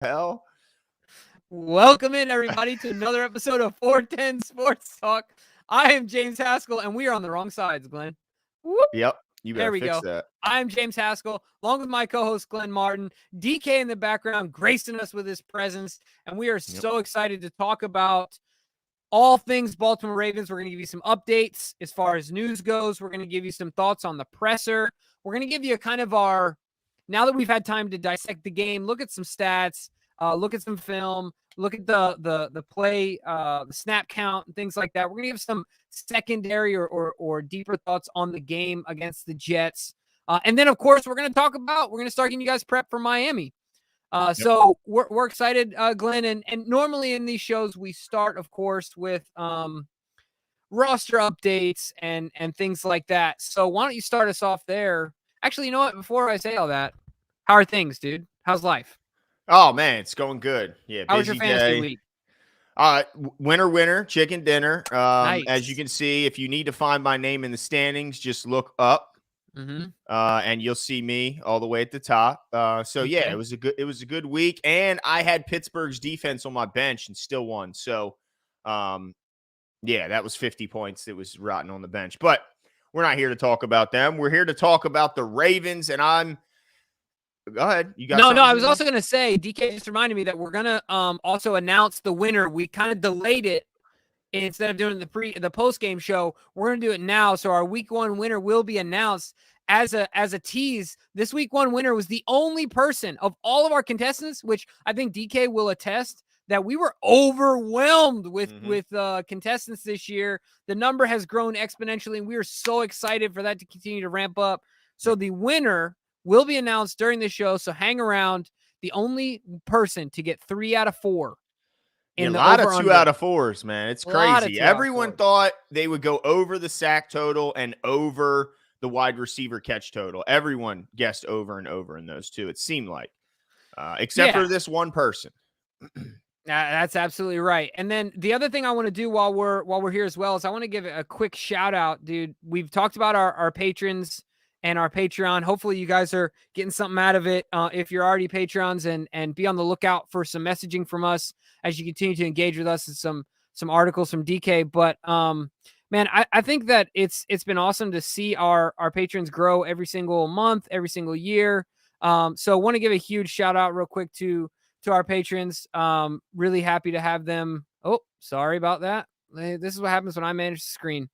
hell? Welcome in, everybody, to another episode of 410 Sports Talk. I am James Haskell, and we are on the wrong sides, Glenn. Whoop. Yep. You There better we fix go. that. I'm James Haskell, along with my co-host, Glenn Martin. DK in the background, gracing us with his presence, and we are Yep. so excited to talk about all things Baltimore Ravens. We're going to give you some updates as far as news goes. We're going to give you some thoughts on the presser. We're going to give you a kind of our, now that we've had time to dissect the game, look at some stats, look at some film, look at the play, the snap count, and things like that. We're going to give some secondary or deeper thoughts on the game against the Jets. And then, of course, we're going to start getting you guys prep for Miami. So we're excited, Glenn, and normally in these shows we start, of course, with roster updates and things like that. So why don't you start us off there? Actually, you know what? Before I say all that, how are things, dude? How's life? Oh man, it's going good. Yeah, How was your busy fantasy day. week? Winner, chicken dinner. As you Nice. can see, if you need to find my name in the standings, just look up, Mm-hmm. and you'll see me all the way at the top. So yeah, Okay. it was a good week, and I had Pittsburgh's defense on my bench and still won. So, yeah, that was 50 points that was rotten on the bench. But we're not here to talk about them. We're here to talk about the Ravens, and go ahead. You got No, something, I was G-Man? also going to say, DK just reminded me that we're going to also announce the winner. We kind of delayed it instead of doing the post game show. We're going to do it now. So our week one winner will be announced as a tease. This week one winner was the only person of all of our contestants, which I think DK will attest that we were overwhelmed with contestants this year. The number has grown exponentially, and we are so excited for that to continue to ramp up. So the winner will be announced during the show. So hang around. The only person to get 3 out of 4 Yeah, in a the lot of over 2 under. out of 4s, man. It's A lot of crazy. 2 out of Everyone 4s. thought they would go over the sack total and over the wide receiver catch total. Everyone guessed over and over in those two, it seemed like, except Yeah, for this one person. that's absolutely right. And then the other thing I want to do while we're here as well is I want to give a quick shout out, dude. We've talked about our patrons and our Patreon. Hopefully you guys are getting something out of it. If you're already patrons, and be on the lookout for some messaging from us as you continue to engage with us and some articles from DK. But man, I think that it's been awesome to see our patrons grow every single month, every single year. So I want to give a huge shout out real quick to our patrons. Really happy to have them. Oh, sorry about that. This is what happens when I manage the screen.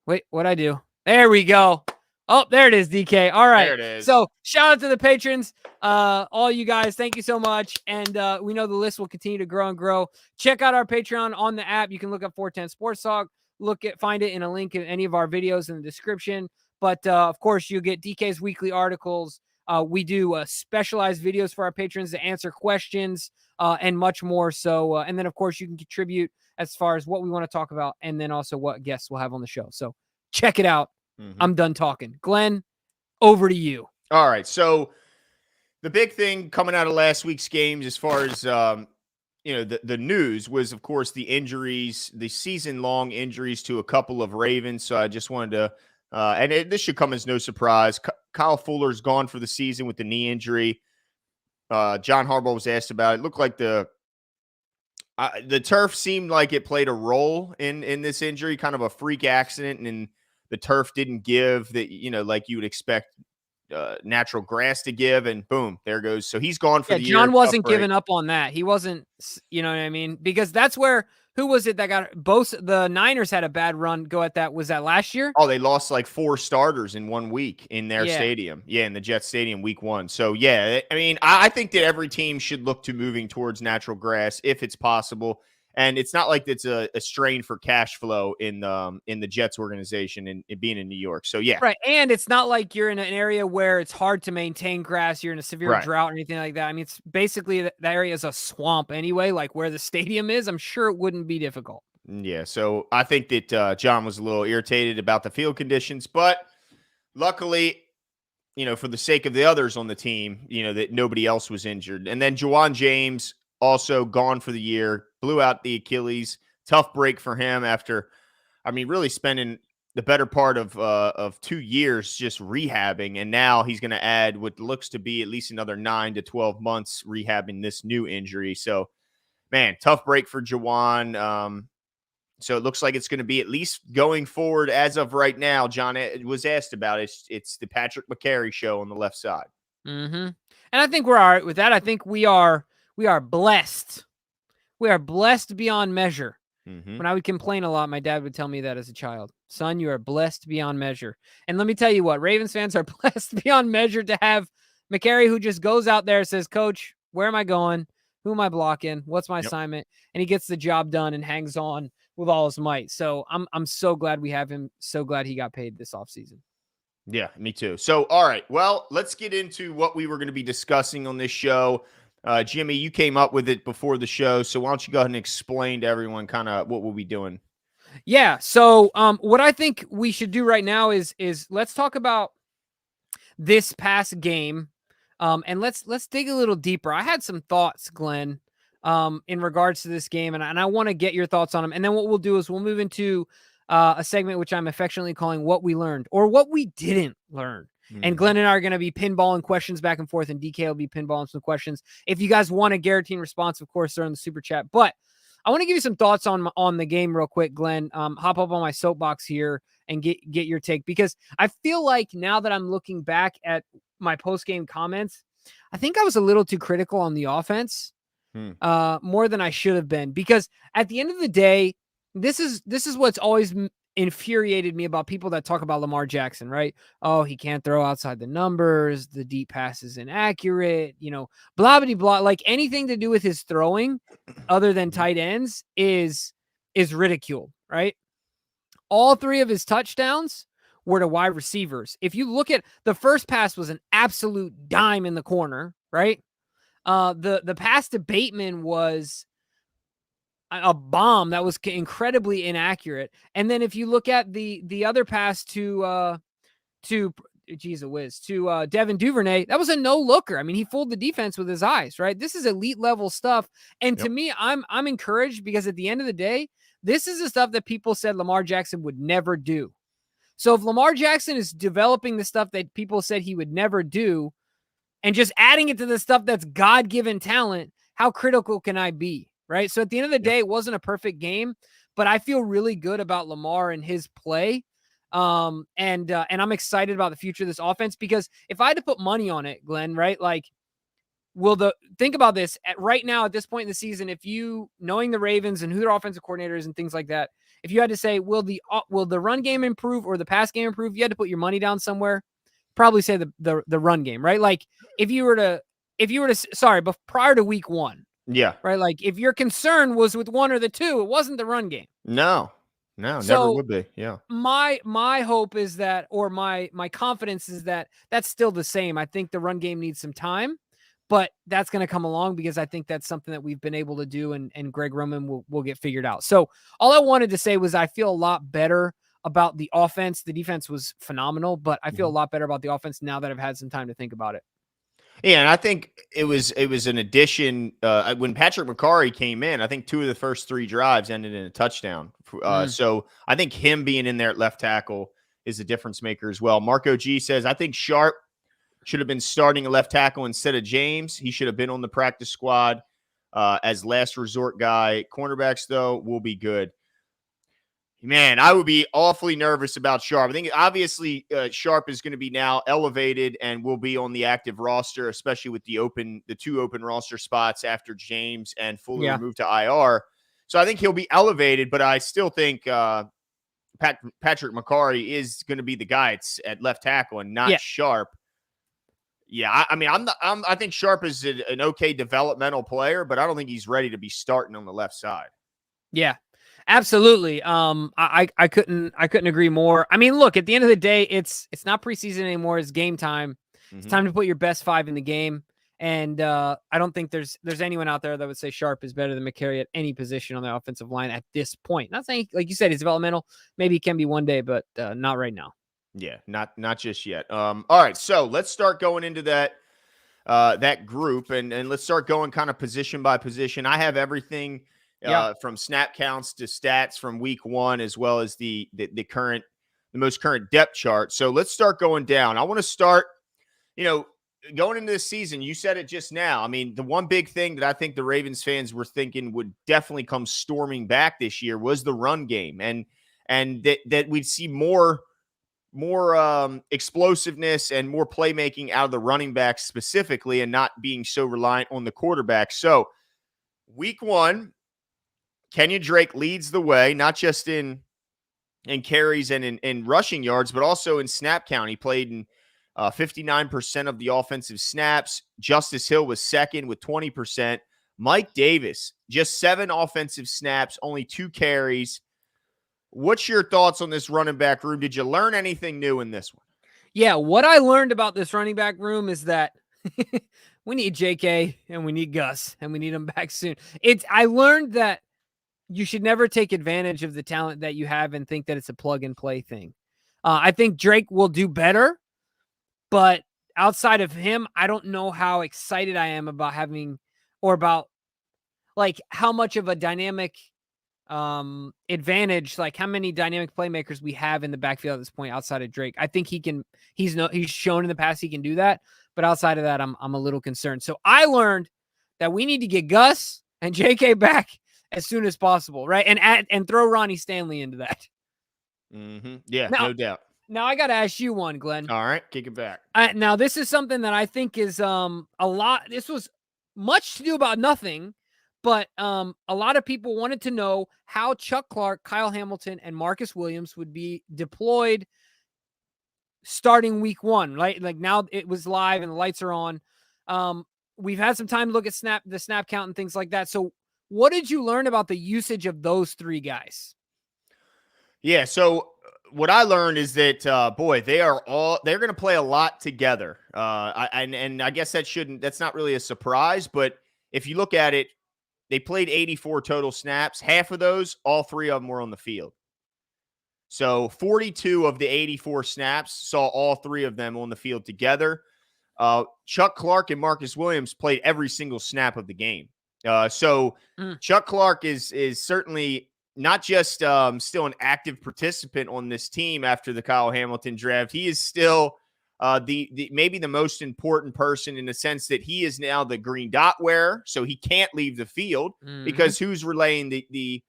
Wait, what'd I do? There we go. Oh, there it is, DK. All right. There it is. So shout out to the patrons. All you guys, thank you so much. And we know the list will continue to grow and grow. Check out our Patreon on the app. You can look up 410 Sports Talk. Find it in a link in any of our videos in the description. But of course, you get DK's weekly articles. We do specialized videos for our patrons to answer questions and much more. So, and then of course you can contribute as far as what we want to talk about, and then also what guests we'll have on the show. So check it out. I'm done talking. Glenn, over to you. All right. So the big thing coming out of last week's games, as far as the news, was of course the injuries, the season-long injuries to a couple of Ravens. So I just wanted to, this should come as no surprise. Kyle Fuller's gone for the season with the knee injury. John Harbaugh was asked about it. It looked like the turf seemed like it played a role in this injury, kind of a freak accident, and the turf didn't give that, like you would expect natural grass to give, and boom, there goes. So he's gone for the year. John wasn't giving up on that. He wasn't, you know what I mean? Because that's where, who was it that got both the Niners had a bad run go at that? Was that last year? Oh, they lost like 4 starters in 1 week in their stadium. Yeah, in the Jets stadium week 1. So yeah, I mean, I think that every team should look to moving towards natural grass if it's possible. And it's not like it's a strain for cash flow in the Jets organization and being in New York. So yeah, right. And it's not like you're in an area where it's hard to maintain grass. You're in a severe drought or anything like that. I mean, it's basically that area is a swamp anyway. Like where the stadium is, I'm sure it wouldn't be difficult. Yeah. So I think that John was a little irritated about the field conditions, but luckily, for the sake of the others on the team, that nobody else was injured. And then Juwan James also gone for the year, blew out the Achilles. Tough break for him after, really spending the better part of 2 years just rehabbing, and now he's going to add what looks to be at least another 9 to 12 months rehabbing this new injury. So, man, tough break for Jawan. So it looks like it's going to be, at least going forward as of right now, John was asked about it. It's the Patrick McCary show on the left side. Mm-hmm. And I think we're all right with that. I think we are blessed. We are blessed beyond measure. Mm-hmm. When I would complain a lot, my dad would tell me that as a child. Son, you are blessed beyond measure. And let me tell you what, Ravens fans are blessed beyond measure to have McCary, who just goes out there and says, Coach, where am I going? Who am I blocking? What's my assignment? And he gets the job done and hangs on with all his might. So I'm so glad we have him. So glad he got paid this offseason. Yeah, me too. So, all right. Well, let's get into what we were going to be discussing on this show. Jimmy, you came up with it before the show, so why don't you go ahead and explain to everyone kind of what we'll be doing? Yeah. So, what I think we should do right now is let's talk about this past game, and let's dig a little deeper. I had some thoughts, Glenn, in regards to this game, and I want to get your thoughts on them. And then what we'll do is we'll move into a segment which I'm affectionately calling "What We Learned" or "What We Didn't Learn." And Glenn and I are going to be pinballing questions back and forth, and DK will be pinballing some questions. If you guys want a guaranteed response, of course, they're in the super chat. But I want to give you some thoughts on the game real quick, Glenn. Hop up on my soapbox here and get your take, because I feel like now that I'm looking back at my post-game comments, I think I was a little too critical on the offense, more than I should have been. Because at the end of the day, this is what's always infuriated me about people that talk about Lamar Jackson, right? Oh, he can't throw outside the numbers. The deep pass is inaccurate, blah, blah, blah. Like anything to do with his throwing other than tight ends is ridiculed, right? All 3 of his touchdowns were to wide receivers. If you look at the first pass, was an absolute dime in the corner, right? The pass to Bateman was a bomb that was incredibly inaccurate. And then if you look at the other pass to Devin Duvernay, that was a no looker. I mean, he fooled the defense with his eyes, right? This is elite level stuff. And to me, I'm encouraged, because at the end of the day, this is the stuff that people said Lamar Jackson would never do. So if Lamar Jackson is developing the stuff that people said he would never do and just adding it to the stuff that's God-given talent, how critical can I be? Right. So at the end of the day, it wasn't a perfect game, but I feel really good about Lamar and his play. And I'm excited about the future of this offense, because if I had to put money on it, Glenn, right? Like, think about this right now at this point in the season, if you, knowing the Ravens and who their offensive coordinators and things like that, if you had to say, will the run game improve or the pass game improve? You had to put your money down somewhere, probably say the run game, right? Like if you were to, sorry, but prior to week 1, yeah. Right. Like if your concern was with 1 or the 2, it wasn't the run game. No, never would be. Yeah. My hope is that, or my confidence is that that's still the same. I think the run game needs some time, but that's going to come along, because I think that's something that we've been able to do, and Greg Roman will get figured out. So all I wanted to say was I feel a lot better about the offense. The defense was phenomenal, but I feel a lot better about the offense now that I've had some time to think about it. Yeah, and I think it was an addition when Patrick McCary came in. I think 2 of the first 3 drives ended in a touchdown. So I think him being in there at left tackle is a difference maker as well. Marco G says, I think Sharp should have been starting a left tackle instead of James. He should have been on the practice squad as last resort guy. Cornerbacks, though, will be good. Man, I would be awfully nervous about Sharp. I think obviously Sharp is going to be now elevated and will be on the active roster, especially with the 2 open roster spots after James and Fuller moved to IR. So I think he'll be elevated, but I still think Patrick McCary is going to be the guy at left tackle and not Sharp. Yeah, I think Sharp is an okay developmental player, but I don't think he's ready to be starting on the left side. Yeah. Absolutely. I couldn't agree more. I mean, look, at the end of the day, it's not preseason anymore. It's game time. It's time to put your best 5 in the game. And I don't think there's anyone out there that would say Sharp is better than McCary at any position on the offensive line at this point. Not saying, like you said, he's developmental. Maybe he can be one day, but not right now. Yeah, not just yet. All right, so let's start going into that group, and let's start going kind of position by position. I have everything from snap counts to stats from week 1, as well as the current most current depth chart. So let's start going down. I want to start, going into this season, you said it just now. I mean, the one big thing that I think the Ravens fans were thinking would definitely come storming back this year was the run game, and that we'd see more explosiveness and more playmaking out of the running backs specifically, and not being so reliant on the quarterback. So week 1, Kenyon Drake leads the way, not just in carries and in rushing yards, but also in snap count. He played in 59% of the offensive snaps. Justice Hill was second with 20%. Mike Davis, just 7 offensive snaps, only 2 carries. What's your thoughts on this running back room? Did you learn anything new in this one? Yeah, what I learned about this running back room is that we need JK and we need Gus, and we need them back soon. I learned that you should never take advantage of the talent that you have and think that it's a plug and play thing. I think Drake will do better, but outside of him, I don't know how excited I am about having, or about like how much of a dynamic advantage, like how many dynamic playmakers we have in the backfield at this point outside of Drake. I think he's shown in the past he can do that, but outside of that, I'm a little concerned. So I learned that we need to get Gus and JK back as soon as possible, right? And throw Ronnie Stanley into that. Mm-hmm. Yeah, now, no doubt. Now I got to ask you one, Glenn. All right, kick it back. Now this is something that I think is a lot. This was much to do about nothing, but a lot of people wanted to know how Chuck Clark, Kyle Hamilton, and Marcus Williams would be deployed starting week 1, right? Like now it was live and the lights are on. We've had some time to look at the snap count and things like that. So what did you learn about the usage of those 3 guys? Yeah, so what I learned is that, they're going to play a lot together. I guess that's not really a surprise, but if you look at it, they played 84 total snaps. Half of those, all 3 of them were on the field. So 42 of the 84 snaps saw all 3 of them on the field together. Chuck Clark and Marcus Williams played every single snap of the game. Chuck Clark is certainly not just still an active participant on this team after the Kyle Hamilton draft. He is still maybe the most important person in the sense that he is now the green dot wearer, so he can't leave the field because who's relaying the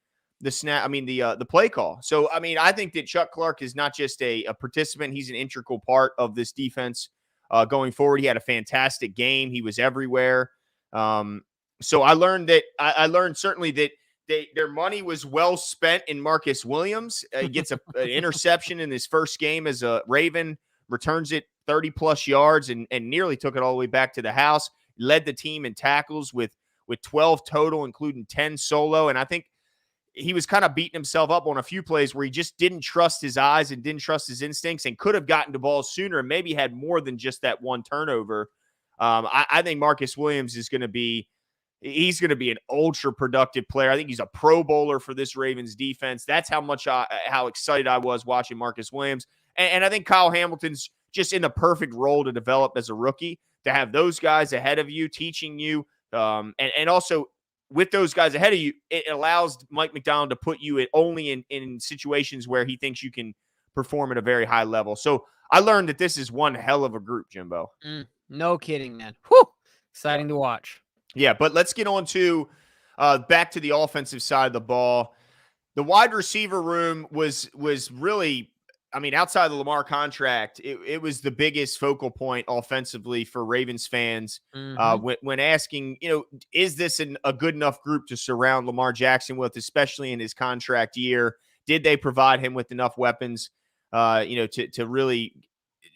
snap? I mean the play call. So I mean I think that Chuck Clark is not just a participant; he's an integral part of this defense going forward. He had a fantastic game. He was everywhere. So I learned certainly that their money was well spent in Marcus Williams. He gets an interception in his first game as a Raven, returns it 30-plus yards and nearly took it all the way back to the house. Led the team in tackles with 12 total, including 10 solo. And I think he was kind of beating himself up on a few plays where he just didn't trust his eyes and didn't trust his instincts and could have gotten to balls sooner and maybe had more than just that one turnover. I think Marcus Williams is going to be an ultra productive player. I think he's a Pro Bowler for this Ravens defense. That's how excited I was watching Marcus Williams. And I think Kyle Hamilton's just in the perfect role to develop as a rookie, to have those guys ahead of you, teaching you. And also with those guys ahead of you, it allows Mike Mcdonald to put you only in situations where he thinks you can perform at a very high level. So I learned that this is one hell of a group, Jimbo. No kidding, man. Whew. Exciting to watch. Yeah, but let's get on to back to the offensive side of the ball. The wide receiver room was really, I mean, outside of the Lamar contract, it was the biggest focal point offensively for Ravens fans when asking, is this a good enough group to surround Lamar Jackson with, especially in his contract year? Did they provide him with enough weapons, to really,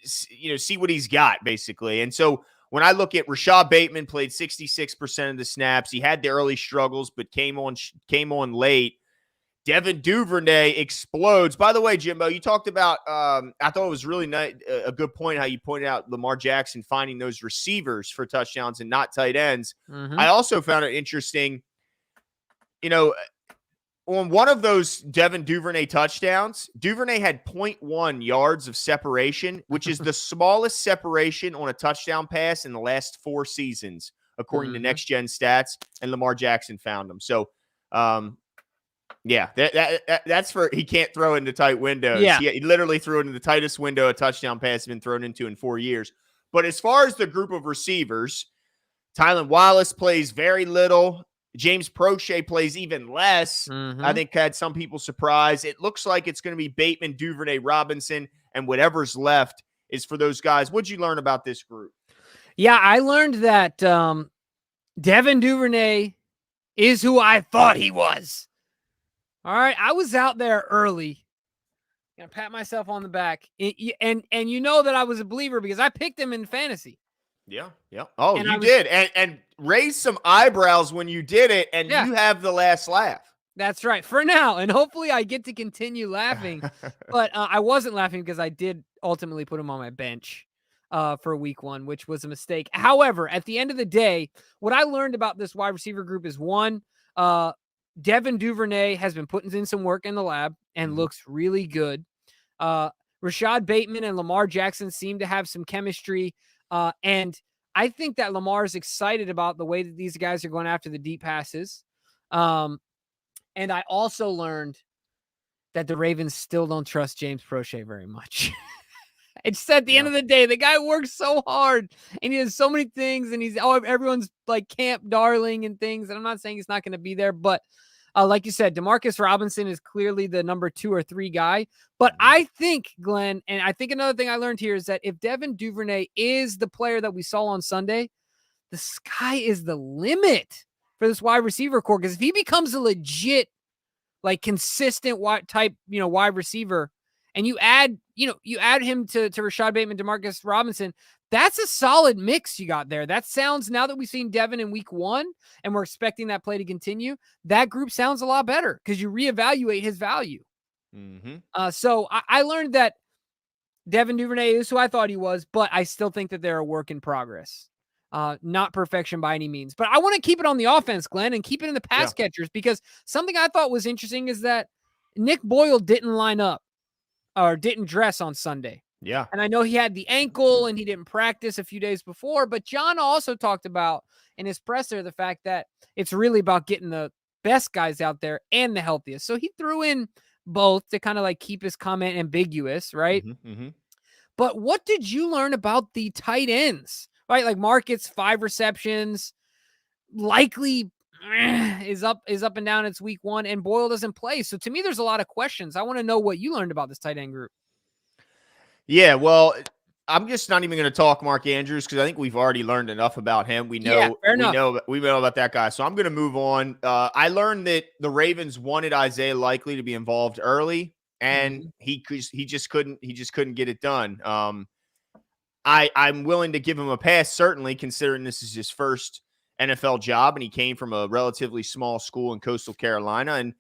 see what he's got, basically? And so when I look at Rashad Bateman, played 66% of the snaps. He had the early struggles, but came on late. Devin Duvernay explodes. By the way, Jimbo, you talked about, I thought it was really a good point how you pointed out Lamar Jackson finding those receivers for touchdowns and not tight ends. I also found it interesting, on one of those Devin Duvernay touchdowns, Duvernay had 0.1 yards of separation, which is the smallest separation on a touchdown pass in the last 4 seasons, according to Next Gen Stats, and Lamar Jackson found them. So Yeah, that's for he can't throw into tight windows. Yeah. He literally threw it in the tightest window a touchdown pass has been thrown into in 4 years. But as far as the group of receivers, Tylan Wallace plays very little. James Prochet plays even less. I think had some people surprised. It looks like it's going to be Bateman, Duvernay, Robinson, and whatever's left is for those guys. What'd you learn about this group? Yeah, I learned that Devin Duvernay is who I thought he was. All right, I was out there early. Gonna pat myself on the back, and you know that I was a believer because I picked him in fantasy. Yeah. Oh, and you did, and raised some eyebrows when you did it, and you have the last laugh. That's right, for now, and hopefully I get to continue laughing. But I wasn't laughing because I did ultimately put him on my bench for week 1, which was a mistake. However, at the end of the day, what I learned about this wide receiver group is one. Devin Duvernay has been putting in some work in the lab and looks really good. Rashad Bateman and Lamar Jackson seem to have some chemistry. And I think that Lamar is excited about the way that these guys are going after the deep passes. And I also learned that the Ravens still don't trust James Prochet very much. It's at the end of the day, the guy works so hard and he has so many things and everyone's like camp darling and things. And I'm not saying he's not going to be there, but like you said, Demarcus Robinson is clearly the number 2 or 3 guy. But I think, Glenn, and I think another thing I learned here is that if Devin Duvernay is the player that we saw on Sunday, the sky is the limit for this wide receiver core. Because if he becomes a legit, like consistent wide receiver, and you add him to Rashad Bateman, Demarcus Robinson, that's a solid mix you got there. That sounds, now that we've seen Devin in week 1 and we're expecting that play to continue, that group sounds a lot better because you reevaluate his value. So I learned that Devin Duvernay is who I thought he was, but I still think that they're a work in progress. Not perfection by any means, but I want to keep it on the offense, Glenn, and keep it in the pass catchers, because something I thought was interesting is that Nick Boyle didn't line up or didn't dress on Sunday. Yeah. And I know he had the ankle and he didn't practice a few days before, but John also talked about in his presser the fact that it's really about getting the best guys out there and the healthiest. So he threw in both to kind of like keep his comment ambiguous, right? But what did you learn about the tight ends, right? Like Marcus, 5 receptions, likely is up and down. It's week 1 and Boyle doesn't play. So to me, there's a lot of questions. I want to know what you learned about this tight end group. Yeah, well, I'm just not even going to talk Mark Andrews because I think we've already learned enough about him. We know about that guy. So I'm going to move on. I learned that the Ravens wanted Isaiah Likely to be involved early, and he just couldn't get it done. I'm willing to give him a pass, certainly, considering this is his first NFL job, and he came from a relatively small school in Coastal Carolina, and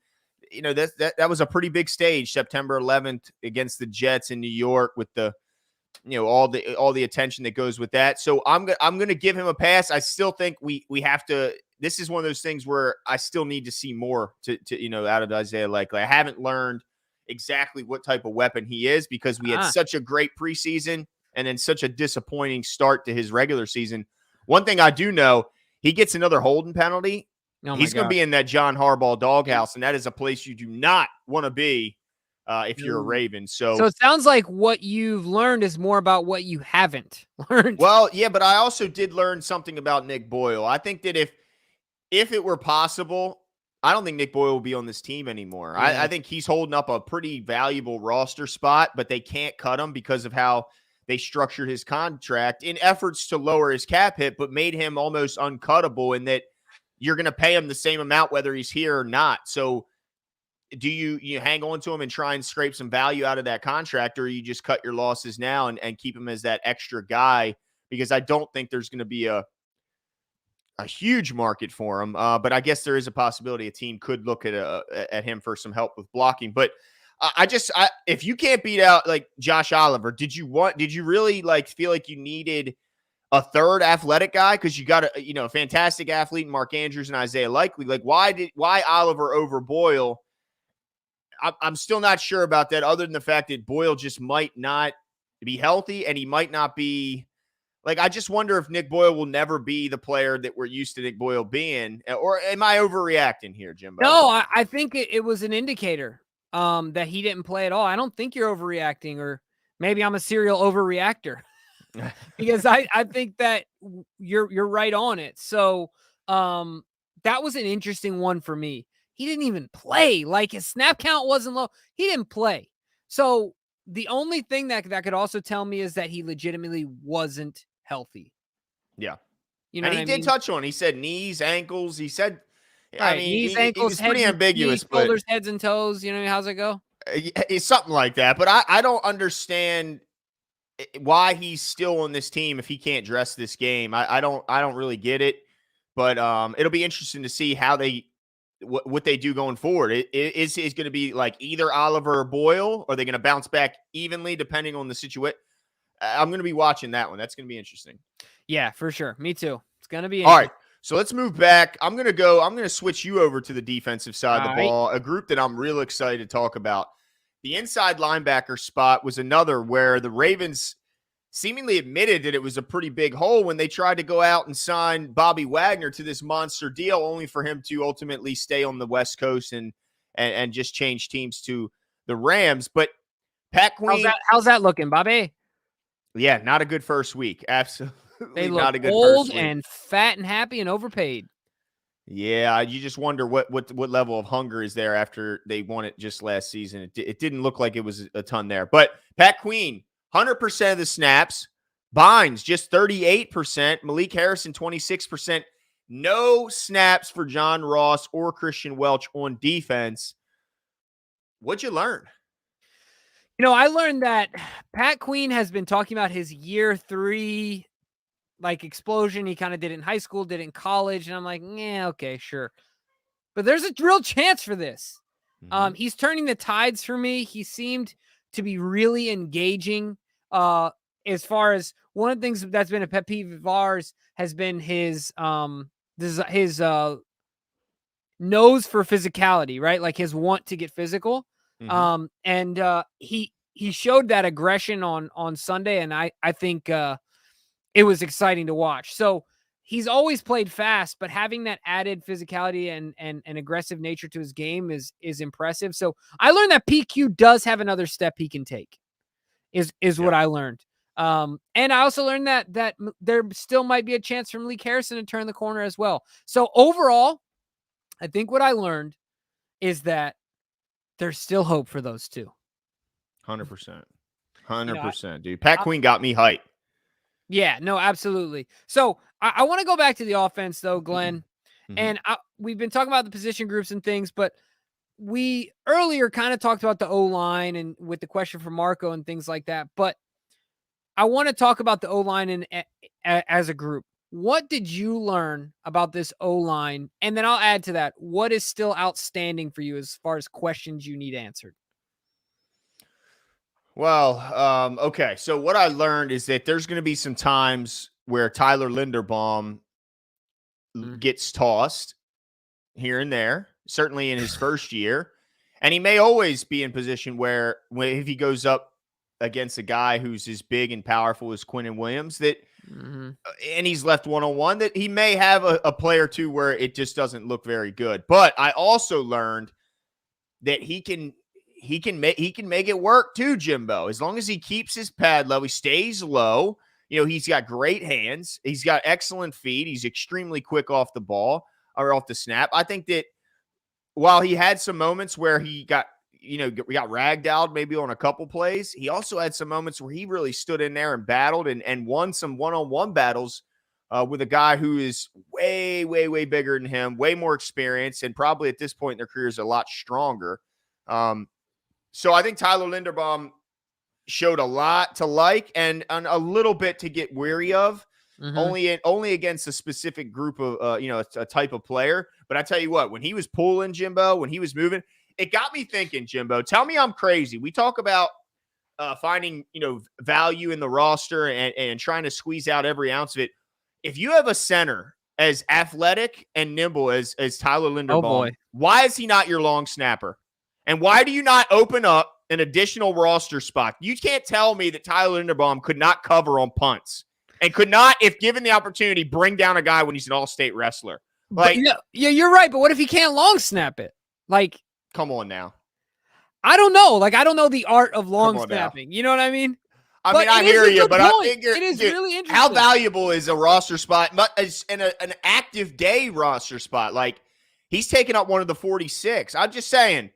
that was a pretty big stage, September 11th against the Jets in New York, with the all the attention that goes with that. So I'm going to give him a pass. I still think we have to. This is one of those things where I still need to see more to out of Isaiah Likely. I haven't learned exactly what type of weapon he is because we had such a great preseason and then such a disappointing start to his regular season. One thing I do know, he gets another holding penalty. He's going to be in that John Harbaugh doghouse, and that is a place you do not want to be if you're a Raven. So it sounds like what you've learned is more about what you haven't learned. Well, yeah, but I also did learn something about Nick Boyle. I think that if it were possible, I don't think Nick Boyle will be on this team anymore. I think he's holding up a pretty valuable roster spot, but they can't cut him because of how they structured his contract in efforts to lower his cap hit, but made him almost uncuttable in that you're going to pay him the same amount whether he's here or not. So do you hang on to him and try and scrape some value out of that contract, or you just cut your losses now and keep him as that extra guy? Because I don't think there's going to be a huge market for him. But I guess there is a possibility a team could look at him for some help with blocking. But if you can't beat out like Josh Oliver, did you really feel like you needed a third athletic guy? Because you got a fantastic athlete in Mark Andrews and Isaiah Likely. Like why Oliver over Boyle? I'm still not sure about that, other than the fact that Boyle just might not be healthy and he might not be like, I just wonder if Nick Boyle will never be the player that we're used to Nick Boyle being. Or am I overreacting here, Jimbo? No, I think it was an indicator that he didn't play at all. I don't think you're overreacting, or maybe I'm a serial overreactor because I think that you're right on it. So that was an interesting one for me. He didn't even play. Like, his snap count wasn't low. He didn't play. So the only thing that could also tell me is that he legitimately wasn't healthy. Yeah. You know and what he I did mean? touch on. He said knees, ankles. He said, I Right. mean, Knees, he ankles, was heads, pretty ambiguous, knees, but shoulders, heads, and toes. You know, how's it go? It's something like that. But I don't understand why he's still on this team if he can't dress this game. I don't really get it. But it'll be interesting to see how what they do going forward. Is going to be like either Oliver or Boyle, or are they going to bounce back evenly depending on the situation? I'm going to be watching that one. That's going to be interesting. Yeah, for sure. Me too. It's going to be All interesting. right. So let's move back. I'm going to switch you over to the defensive side of the ball, a group that I'm real excited to talk about. The inside linebacker spot was another where the Ravens seemingly admitted that it was a pretty big hole when they tried to go out and sign Bobby Wagner to this monster deal, only for him to ultimately stay on the West Coast and just change teams to the Rams. But Pat Queen, how's that looking, Bobby? Yeah, not a good first week. Absolutely They not look a good old first week. and fat and happy and overpaid. Yeah, you just wonder what level of hunger is there after they won it just last season. It didn't look like it was a ton there. But Pat Queen, 100% of the snaps. Bynes, just 38%. Malik Harrison, 26%. No snaps for John Ross or Christian Welch on defense. What'd you learn? You know, I learned that Pat Queen has been talking about his year 3 explosion. He kind of did it in high school, did it in college, and I'm like, yeah, okay, sure. But there's a real chance for this. Mm-hmm. He's turning the tides for me. He seemed to be really engaging. As far as one of the things that's been a pet peeve of ours has been his nose for physicality, right? Like his want to get physical. Mm-hmm. And he showed that aggression on Sunday, and I think it was exciting to watch. So he's always played fast, but having that added physicality and aggressive nature to his game is impressive. So I learned that PQ does have another step he can take. Is what I learned. And I also learned that there still might be a chance for Malik Harrison to turn the corner as well. So overall, I think what I learned is that there's still hope for those two. 100%. 100%, dude. Pat Queen got me hyped. Yeah, no, absolutely. So I want to go back to the offense, though, Glenn. Mm-hmm. And we've been talking about the position groups and things, but we earlier kind of talked about the O-line and with the question from Marco and things like that. But I want to talk about the O-line as a group. What did you learn about this O-line? And then I'll add to that, what is still outstanding for you as far as questions you need answered? Well, okay. So what I learned is that there's going to be some times where Tyler Linderbaum gets tossed here and there, certainly in his first year. And he may always be in position where if he goes up against a guy who's as big and powerful as Quinnen Williams, that and he's left one-on-one, that he may have a play or two where it just doesn't look very good. But I also learned that he can make it work too, Jimbo. As long as he keeps his pad low, he stays low. You know, he's got great hands. He's got excellent feet. He's extremely quick off the ball or off the snap. I think that while he had some moments where he got ragdolled maybe on a couple plays, he also had some moments where he really stood in there and battled and won some one-on-one battles with a guy who is way, way, way bigger than him, way more experienced, and probably at this point in their careers a lot stronger. So I think Tyler Linderbaum showed a lot to like and a little bit to get weary of, only against a specific group of, a type of player. But I tell you what, when he was pulling, Jimbo, when he was moving, it got me thinking, Jimbo, tell me I'm crazy. We talk about finding, value in the roster and trying to squeeze out every ounce of it. If you have a center as athletic and nimble as Tyler Linderbaum, why is he not your long snapper? And why do you not open up an additional roster spot? You can't tell me that Tyler Linderbaum could not cover on punts. and could not, if given the opportunity, bring down a guy when he's an all-state wrestler. Like, yeah, you're right. But what if he can't long snap it? Like, come on now. I don't know. Like, I don't know the art of long now. snapping. You know what I mean? I mean, I hear you, but I figure it is really interesting. How valuable is a roster spot, in an active day roster spot? Like, he's taking up one of the 46. I'm just saying,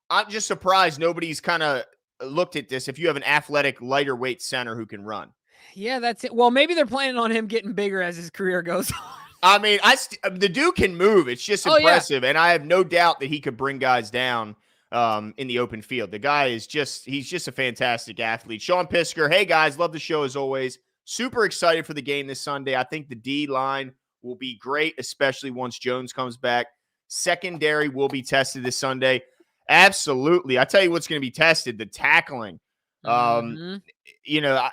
I'm just surprised nobody's kind of looked at this. If you have an athletic, lighter weight center who can run, yeah, that's it. Well, maybe they're planning on him getting bigger as his career goes on. I mean, the dude can move. It's just impressive, and I have no doubt that he could bring guys down in the open field. The guy is he's just a fantastic athlete. Sean Pisker, hey guys, love the show as always. Super excited for the game this Sunday. I think the D line will be great, especially once Jones comes back. Secondary will be tested this Sunday. Absolutely. I tell you what's going to be tested, the tackling. You know,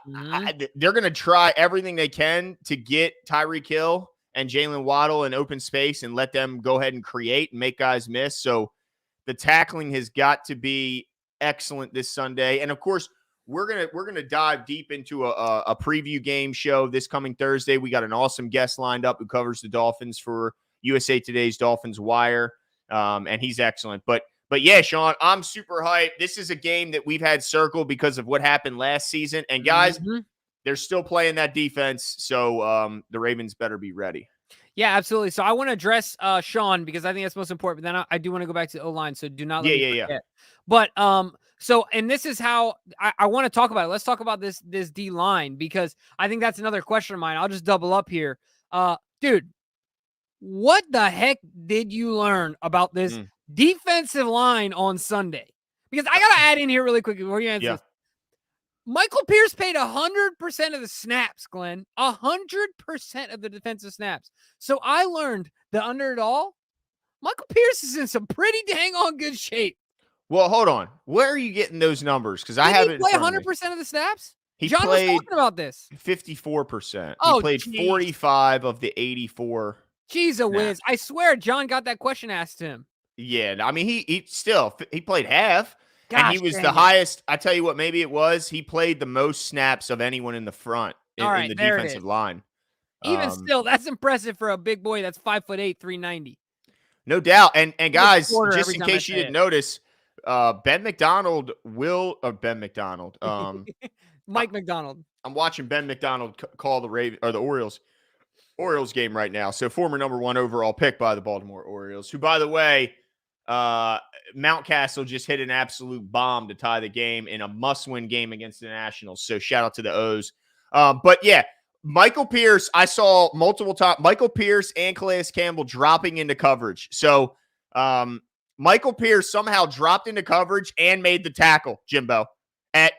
they're going to try everything they can to get Tyreek Hill and Jalen Waddle in open space and let them go ahead and create and make guys miss. So the tackling has got to be excellent this Sunday. And of course, we're gonna dive deep into a preview game show this coming Thursday. We got an awesome guest lined up who covers the Dolphins for USA Today's Dolphins Wire, and he's excellent. But yeah, Sean, I'm super hyped. This is a game that we've had circled because of what happened last season. And guys, they're still playing that defense, so the Ravens better be ready. Yeah, absolutely. So I want to address Sean because I think that's most important. But then I do want to go back to the O-line, so do not let me forget. But so and this is how I want to talk about it. Let's talk about this D-line because I think that's another question of mine. I'll just double up here. Dude, what the heck did you learn about this defensive line on Sunday? Because I got to add in here really quickly before you answer this. Michael Pierce played 100% of the snaps, Glenn. 100% of the defensive snaps. So I learned that under it all, Michael Pierce is in some pretty dang on good shape. Well, hold on. Where are you getting those numbers? Because I haven't play 100% of the snaps. John was talking about this. 54%. He played 45 of the 84. Jeez, a whiz! I swear, John got that question asked to him. Yeah, I mean, he played half. Gosh, and he was the highest. I tell you what, maybe it was. He played the most snaps of anyone in the front in the defensive line. Even still, that's impressive for a big boy that's 5'8", 390. No doubt. And guys, just in case you didn't notice, Mike McDonald. I'm watching Ben McDonald call the Orioles game right now. So former number 1 overall pick by the Baltimore Orioles, who, by the way, Mountcastle just hit an absolute bomb to tie the game in a must-win game against the Nationals. So shout out to the O's. But yeah, Michael Pierce, I saw multiple times. Michael Pierce and Calais Campbell dropping into coverage. So Michael Pierce somehow dropped into coverage and made the tackle, Jimbo, at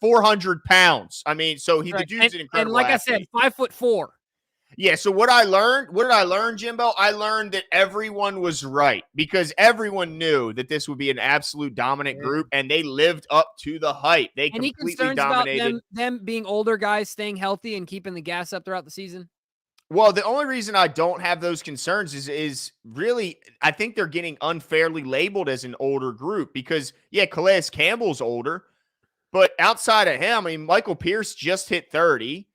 400 pounds. I mean, so the dude's an incredible And like athlete. I said, 5'4". Yeah, so what did I learn, Jimbo? I learned that everyone was right because everyone knew that this would be an absolute dominant group, and they lived up to the hype. They completely dominated. About them being older guys staying healthy and keeping the gas up throughout the season? Well, the only reason I don't have those concerns is really I think they're getting unfairly labeled as an older group because, yeah, Calais Campbell's older, but outside of him, I mean, Michael Pierce just hit 30.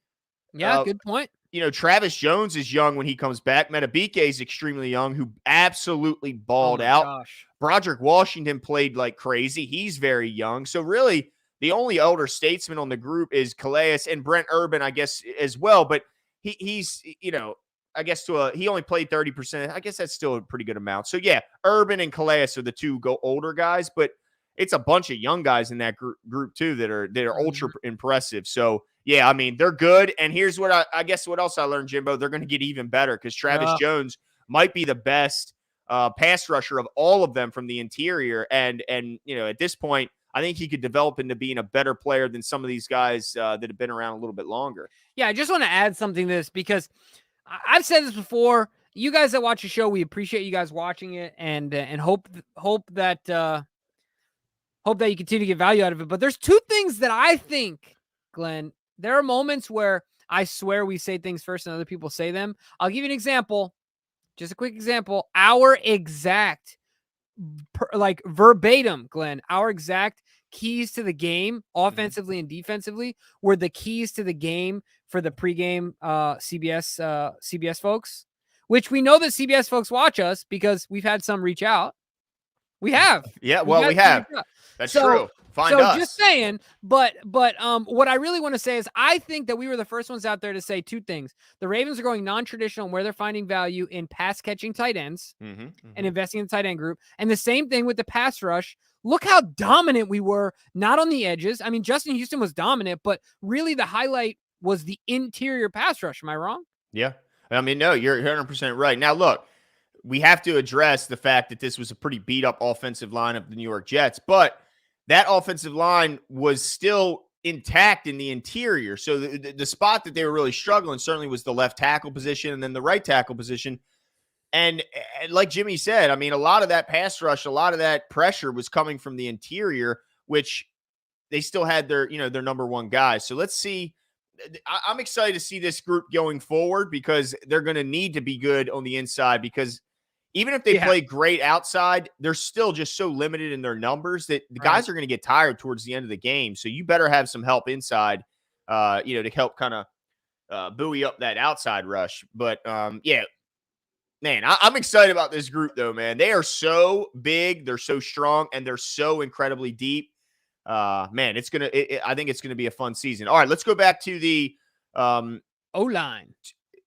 Yeah, good point. You know, Travis Jones is young when he comes back. Metabike is extremely young, who absolutely balled out. Gosh. Broderick Washington played like crazy. He's very young. So really, the only elder statesman on the group is Calais and Brent Urban, I guess, as well. But he's, you know, I guess he only played 30%. I guess that's still a pretty good amount. So yeah, Urban and Calais are the two older guys, but it's a bunch of young guys in that group too that are ultra impressive. So yeah, I mean, they're good. And here's what I guess what else I learned, Jimbo. They're going to get even better because Travis Jones might be the best pass rusher of all of them from the interior. And you know, at this point, I think he could develop into being a better player than some of these guys that have been around a little bit longer. Yeah, I just want to add something to this because I've said this before. You guys that watch the show, we appreciate you guys watching it and hope that you continue to get value out of it. But there's two things that I think, Glenn, there are moments where I swear we say things first and other people say them. I'll give you an example, just a quick example. Our exact, verbatim, Glenn, our exact keys to the game, offensively and defensively, were the keys to the game for the pregame CBS folks, which we know that CBS folks watch us because we've had some reach out. We have. Yeah, well, we have. That's true. Find us. Just saying, but what I really want to say is I think that we were the first ones out there to say two things. The Ravens are going non-traditional and where they're finding value in pass catching tight ends and investing in the tight end group. And the same thing with the pass rush. Look how dominant we were, not on the edges. I mean, Justin Houston was dominant, but really the highlight was the interior pass rush. Am I wrong? Yeah. I mean, no, you're 100% right. Now, look, we have to address the fact that this was a pretty beat up offensive line of the New York Jets, but that offensive line was still intact in the interior. So the spot that they were really struggling certainly was the left tackle position and then the right tackle position. And like Jimmy said, I mean, a lot of that pass rush, a lot of that pressure was coming from the interior, which they still had their number one guys. So let's see. I'm excited to see this group going forward because they're going to need to be good on the inside because even if they play great outside, they're still just so limited in their numbers that the guys are going to get tired towards the end of the game. So you better have some help inside, to help kind of buoy up that outside rush. But man, I'm excited about this group though, man. They are so big, they're so strong, and they're so incredibly deep. Man, I think it's gonna be a fun season. All right, let's go back to the O-line.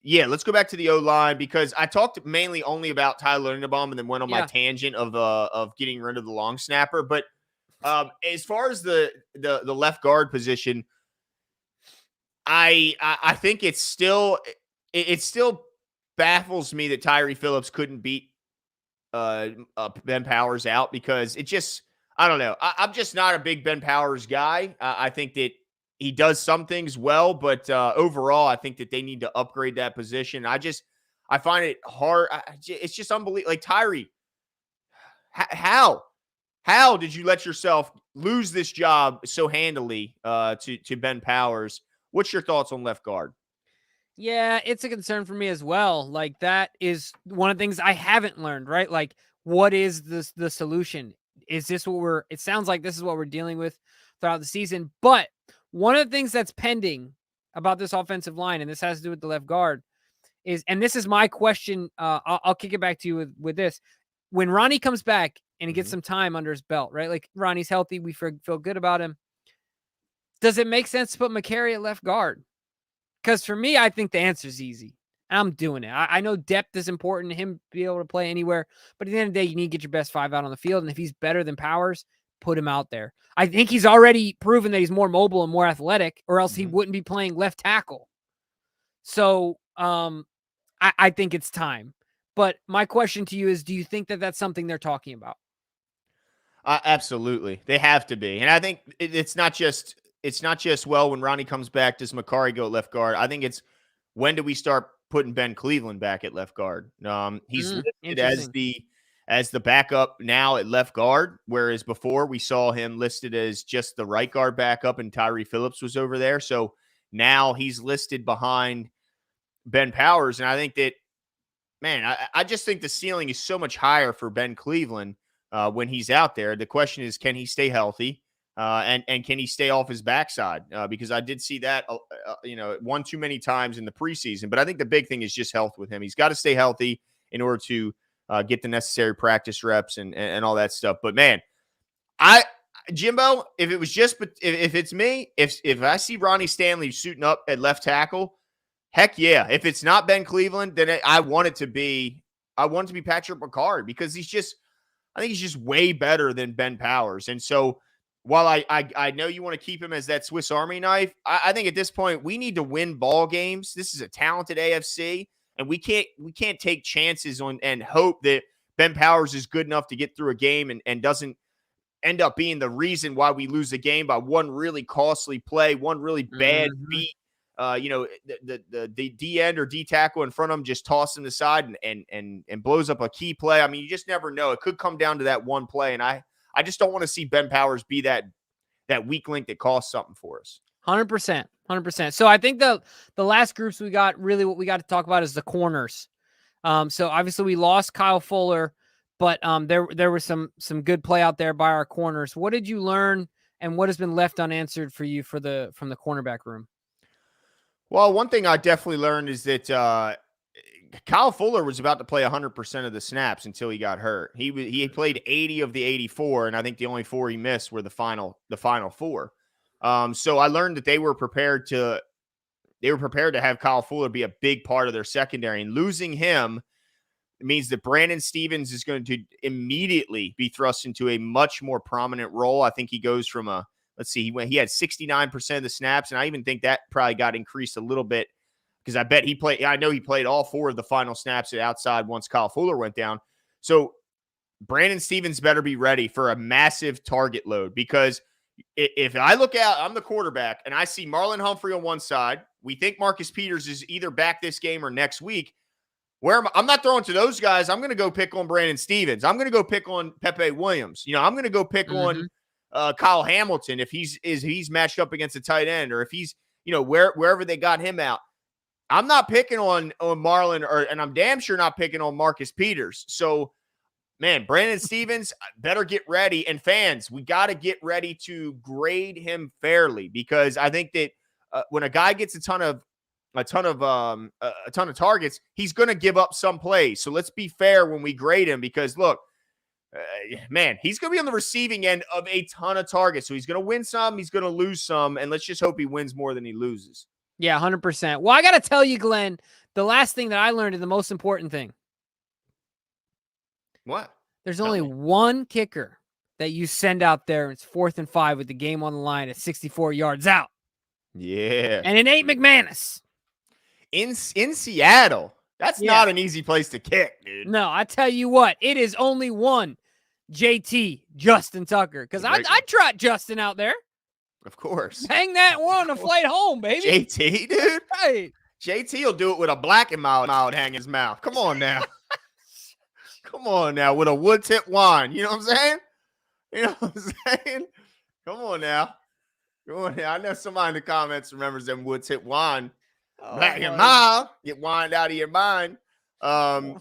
Yeah, let's go back to the O-line because I talked mainly only about Tyler Linderbaum and then went on my tangent of getting rid of the long snapper. But as far as the left guard position, I think it still baffles me that Tyree Phillips couldn't beat Ben Powers out because I don't know. I'm just not a big Ben Powers guy. I think that he does some things well, but overall, I think that they need to upgrade that position. I find it hard. It's just unbelievable. Like Tyree, how did you let yourself lose this job so handily to Ben Powers? What's your thoughts on left guard? Yeah, it's a concern for me as well. Like that is one of the things I haven't learned, right? Like what is the solution? Is this it sounds like this is what we're dealing with throughout the season, but one of the things that's pending about this offensive line, and this has to do with the left guard, and this is my question. I'll kick it back to you with this. When Ronnie comes back and he gets some time under his belt, right? Like Ronnie's healthy. We feel good about him. Does it make sense to put McCary at left guard? Because for me, I think the answer is easy. I'm doing it. I know depth is important, him be able to play anywhere, but at the end of the day, you need to get your best five out on the field. And if he's better than Powers, put him out there. I think he's already proven that he's more mobile and more athletic, or else he wouldn't be playing left tackle. So I think it's time. But my question to you is, do you think that that's something they're talking about? Absolutely. They have to be. And I think it's not just, well, when Ronnie comes back, does McCary go at left guard? I think it's when do we start putting Ben Cleveland back at left guard? He's listed as the backup now at left guard, whereas before we saw him listed as just the right guard backup and Tyree Phillips was over there. So now he's listed behind Ben Powers. And I think that, man, I just think the ceiling is so much higher for Ben Cleveland when he's out there. The question is, can he stay healthy? And can he stay off his backside? Because I did see that, one too many times in the preseason. But I think the big thing is just health with him. He's got to stay healthy in order to get the necessary practice reps and all that stuff. But man, Jimbo, if it's me, if I see Ronnie Stanley suiting up at left tackle, heck yeah. If it's not Ben Cleveland, then I want it to be Patrick McCary because I think he's just way better than Ben Powers. And so while I know you want to keep him as that Swiss Army knife, I think at this point we need to win ball games. This is a talented AFC, and we can't take chances on and hope that Ben Powers is good enough to get through a game and doesn't end up being the reason why we lose the game by one really costly play, one really bad beat. The D end or D tackle in front of him just toss him aside and blows up a key play. I mean, you just never know. It could come down to that one play, and I just don't want to see Ben Powers be that weak link that costs something for us. 100%. So I think the last groups we got, really what we got to talk about is the corners. So obviously we lost Kyle Fuller, but there was some good play out there by our corners. What did you learn and what has been left unanswered for you from the cornerback room? Well, one thing I definitely learned is that Kyle Fuller was about to play 100% of the snaps until he got hurt. He played 80 of the 84, and I think the only 4 he missed were the final 4. So I learned that they were prepared to have Kyle Fuller be a big part of their secondary, and losing him means that Brandon Stevens is going to immediately be thrust into a much more prominent role. I think he goes from he had 69% of the snaps, and I even think that probably got increased a little bit because I know he played all 4 of the final snaps at outside once Kyle Fuller went down. So Brandon Stevens better be ready for a massive target load, because if I look out, I'm the quarterback, and I see Marlon Humphrey on one side. We think Marcus Peters is either back this game or next week. I'm not throwing to those guys. I'm going to go pick on Brandon Stevens. I'm going to go pick on Pepe Williams. I'm going to go pick on Kyle Hamilton if he's matched up against a tight end, or if he's, wherever they got him out. I'm not picking on Marlon, and I'm damn sure not picking on Marcus Peters. So, man, Brandon Stevens better get ready. And fans, we got to get ready to grade him fairly, because I think that when a guy gets a ton of targets, he's going to give up some plays. So let's be fair when we grade him, because look, man, he's going to be on the receiving end of a ton of targets. So he's going to win some, he's going to lose some, and let's just hope he wins more than he loses. Yeah, 100%. Well, I got to tell you, Glenn, the last thing that I learned is the most important thing. What? There's only one kicker that you send out there. It's 4th and 5 with the game on the line at 64 yards out. Yeah. And it ain't McManus. In Seattle. That's not an easy place to kick, dude. No, I tell you what, it is only one JT, Justin Tucker. Because I trot Justin out there. Of course. Hang that one on the flight home, baby. JT, dude. Right. JT will do it with a black and mild hanging his mouth. Come on now. Come on now, with a wood tip wine. You know what I'm saying? You know what I'm saying? Come on now. I know somebody in the comments remembers them wood tip wine. Black and mild. Get wined out of your mind. I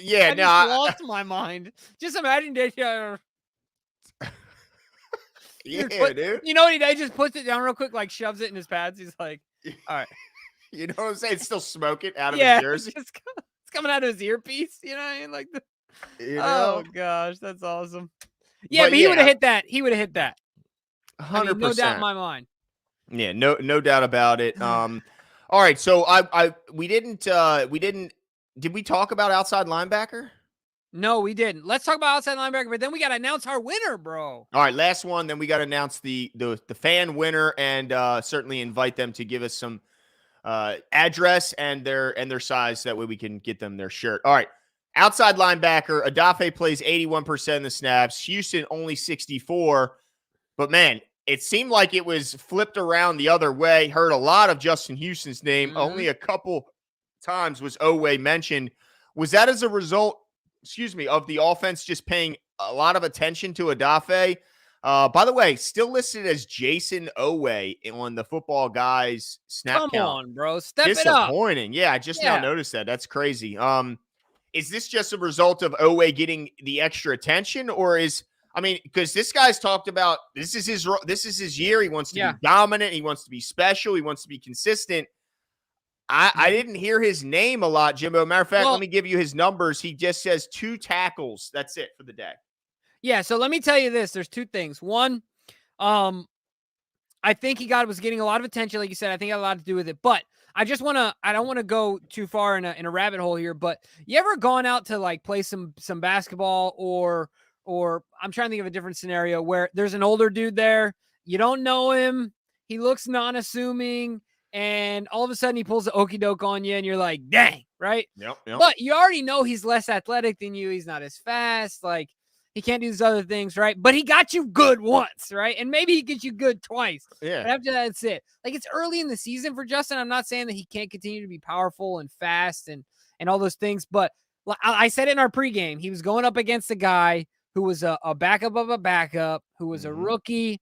lost my mind. Just imagine that. Dude. You know what he does? He just puts it down real quick, like shoves it in his pads. He's like, all right. You know what I'm saying? It's still smoking out of his jersey. It's coming out of his earpiece. You know what I mean? Like oh gosh, that's awesome. Yeah, but he would have hit that. He would have hit that. 100%. No doubt in my mind. Yeah, no doubt about it. All right, so we didn't did we talk about outside linebacker? No, we didn't. Let's talk about outside linebacker, but then we got to announce our winner, bro. All right, last one. Then we got to announce the fan winner, and certainly invite them to give us some address and their size. That way we can get them their shirt. All right, outside linebacker. Adafe plays 81% of the snaps. Houston only 64. But man, it seemed like it was flipped around the other way. Heard a lot of Justin Houston's name. Only a couple times was Owe mentioned. Was that as a result, of the offense just paying a lot of attention to Adafe? By the way, still listed as Jason Owe on the Football Guys snap count. Come on, bro. Step it up. Disappointing. Yeah, I just now noticed that. That's crazy. Is this just a result of Owe getting the extra attention, or because this guy's talked about this is his year. He wants to be dominant. He wants to be special. He wants to be consistent. I didn't hear his name a lot, Jimbo. Matter of fact, let me give you his numbers. He just says 2 tackles. That's it for the day. Yeah. So let me tell you this. There's 2 things. One, I think he was getting a lot of attention. Like you said, I think it had a lot to do with it. But I don't want to go too far in a rabbit hole here. But you ever gone out to like play some basketball or I'm trying to think of a different scenario where there's an older dude there. You don't know him. He looks non-assuming. And all of a sudden he pulls the okie doke on you and you're like, dang, right? Yep. But you already know he's less athletic than you. He's not as fast. Like he can't do these other things, right? But he got you good once, right? And maybe he gets you good twice. Yeah. But after that, it's it. Like it's early in the season for Justin. I'm not saying that he can't continue to be powerful and fast and all those things. But I said it in our pregame. He was going up against a guy who was a backup of a backup, who was a rookie.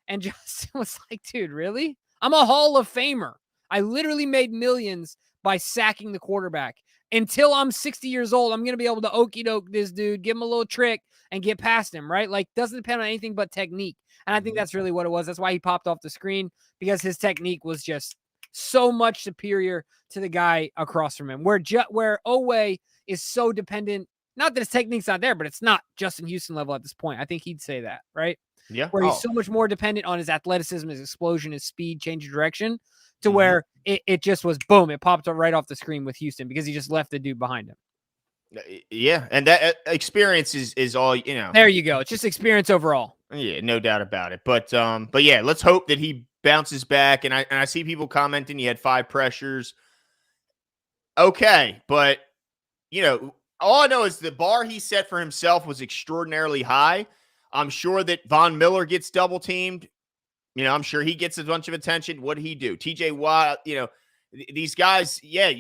And Justin was like, dude, really? I'm a Hall of Famer. I literally made millions by sacking the quarterback. until I'm 60 years old, I'm going to be able to okey doke this dude, give him a little trick and get past him, right? Like, doesn't depend on anything but technique. And I think that's really what it was. That's why he popped off the screen, because his technique was just so much superior to the guy across from him. Where Owe is so dependent, not that his technique's not there, but it's not Justin Houston level at this point. I think he'd say that, right? Yeah. Where he's so much more dependent on his athleticism, his explosion, his speed, change of direction, to where it just was boom, it popped right off the screen with Houston because he just left the dude behind him. Yeah, and that experience is all, you know. There you go. It's just experience overall. Yeah, no doubt about it. But yeah, let's hope that he bounces back. And I see people commenting he had 5 pressures. Okay, but you know, all I know is the bar he set for himself was extraordinarily high. I'm sure that Von Miller gets double teamed. You know, I'm sure he gets a bunch of attention. What did he do? TJ Watt, you know, these guys, yeah,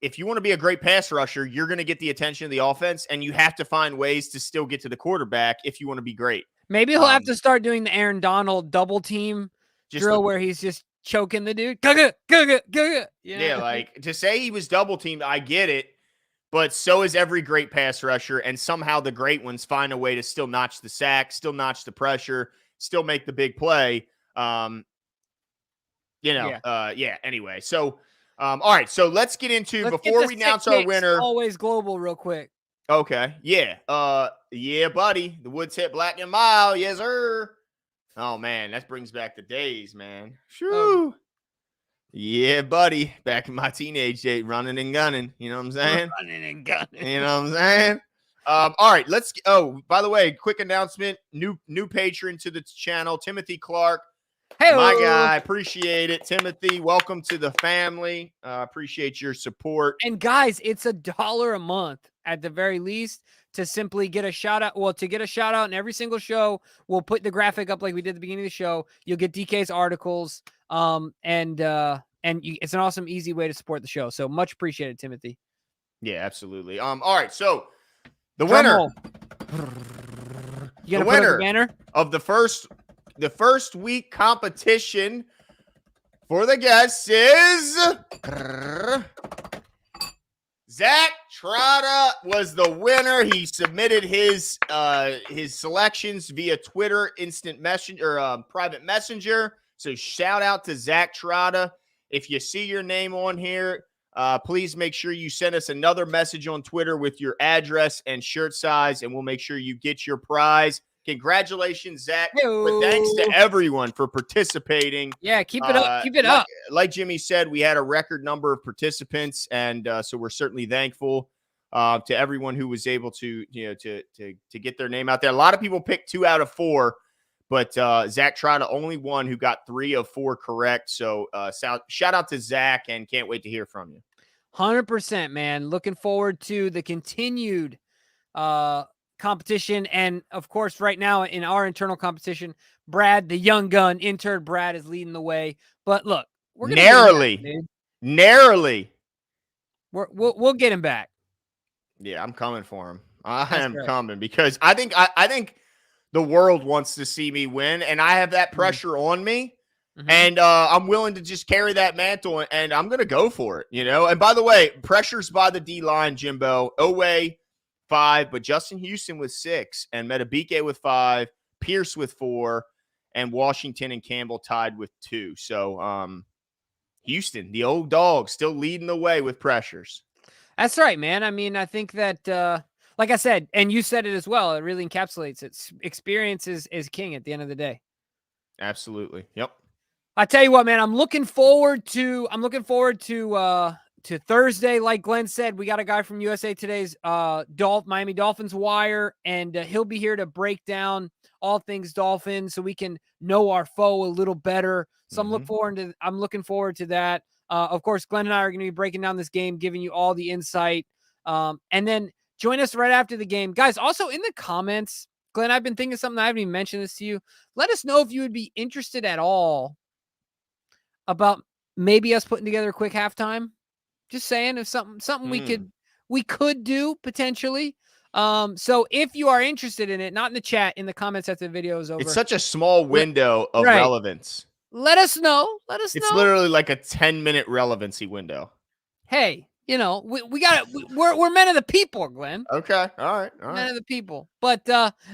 if you want to be a great pass rusher, you're going to get the attention of the offense, and you have to find ways to still get to the quarterback if you want to be great. Maybe he'll have to start doing the Aaron Donald double team drill where he's just choking the dude. Yeah, like to say he was double teamed, I get it, but so is every great pass rusher, and somehow the great ones find a way to still notch the sack, still notch the pressure, still make the big play. Anyway, so all right, so let's get into before we announce our winner. Always global, real quick. Okay, yeah, yeah, buddy, the Woods hit Black and Mile, yes sir. Oh man, that brings back the days, man. Shoo. Yeah, buddy, back in my teenage days, running and gunning. You know what I'm saying? Running and gunning. You know what I'm saying? All right, let's. Oh, by the way, quick announcement: new patron to the channel, Timothy Clark. Hey, my guy, appreciate it. Timothy, welcome to the family. Appreciate your support. And guys, it's $1 a month at the very least to simply get a shout out. Well, to get a shout out in every single show, we'll put the graphic up like we did at the beginning of the show. You'll get DK's articles. It's an awesome, easy way to support the show. So much appreciated, Timothy. Yeah, absolutely. All right, so the winner. You gonna put up the banner of the first week competition for the guests is Zach Trotta was the winner. He submitted his selections via Twitter instant messenger, private messenger. So shout out to Zach Trotta. If you see your name on here, please make sure you send us another message on Twitter with your address and shirt size, and we'll make sure you get your prize. Congratulations, Zach. But thanks to everyone for participating. Yeah, keep it up. Keep it up. Like Jimmy said, we had a record number of participants, and so we're certainly thankful to everyone who was able to get their name out there. A lot of people picked 2 out of 4, but Zach Trotta only one who got 3 of 4 correct. So shout out to Zach, and can't wait to hear from you. 100%, man. Looking forward to the continued competition. And of course, right now in our internal competition, Brad, the young gun intern Brad, is leading the way. But look, we're gonna narrowly. We'll get him back. Yeah, I'm coming for him. I am coming because I think the world wants to see me win, and I have that pressure on me. And I'm willing to just carry that mantle, and I'm going to go for it, you know? And by the way, pressure's by the D-line, Jimbo. Owe 5, but Justin Houston with 6, and Metabike with 5, Pierce with 4, and Washington and Campbell tied with 2. So Houston, the old dog, still leading the way with pressures. That's right, man. I mean, I think that, like I said, and you said it as well, it really encapsulates it. Experience is king at the end of the day. Absolutely. Yep. I tell you what, man, I'm looking forward to Thursday. Like Glenn said, we got a guy from USA Today's Miami Dolphins Wire, and he'll be here to break down all things Dolphins so we can know our foe a little better. So I'm looking forward to that. Of course, Glenn and I are going to be breaking down this game, giving you all the insight. And then join us right after the game. Guys, also in the comments, Glenn, I've been thinking of something. I haven't even mentioned this to you. Let us know if you would be interested at all about maybe us putting together a quick halftime. Just saying, if something we could do potentially. So if you are interested in it, not in the chat, in the comments after the video is over. It's such a small window of relevance. Let us know. It's literally like a 10-minute relevancy window. Hey, we're men of the people, Glenn. Okay. All right. Men of the people. But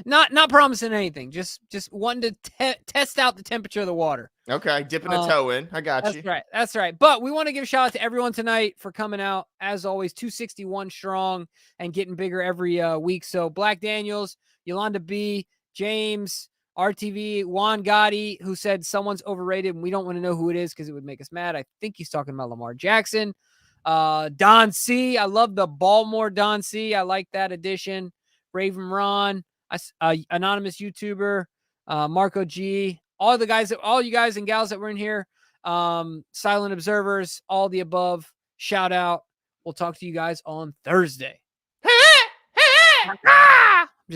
not promising anything. Just wanting to test out the temperature of the water. Okay. Dipping a toe in. I got you. That's right. But we want to give a shout out to everyone tonight for coming out. As always, 261 strong and getting bigger every week. So Black Daniels, Yolanda B, James, RTV, Juan Gotti, who said someone's overrated and we don't want to know who it is because it would make us mad. I think he's talking about Lamar Jackson. Don C. I love the Baltimore Don C. I like that addition. Raven Ron, anonymous YouTuber, Marco G. All you guys and gals that were in here, silent observers, all the above. Shout out. We'll talk to you guys on Thursday.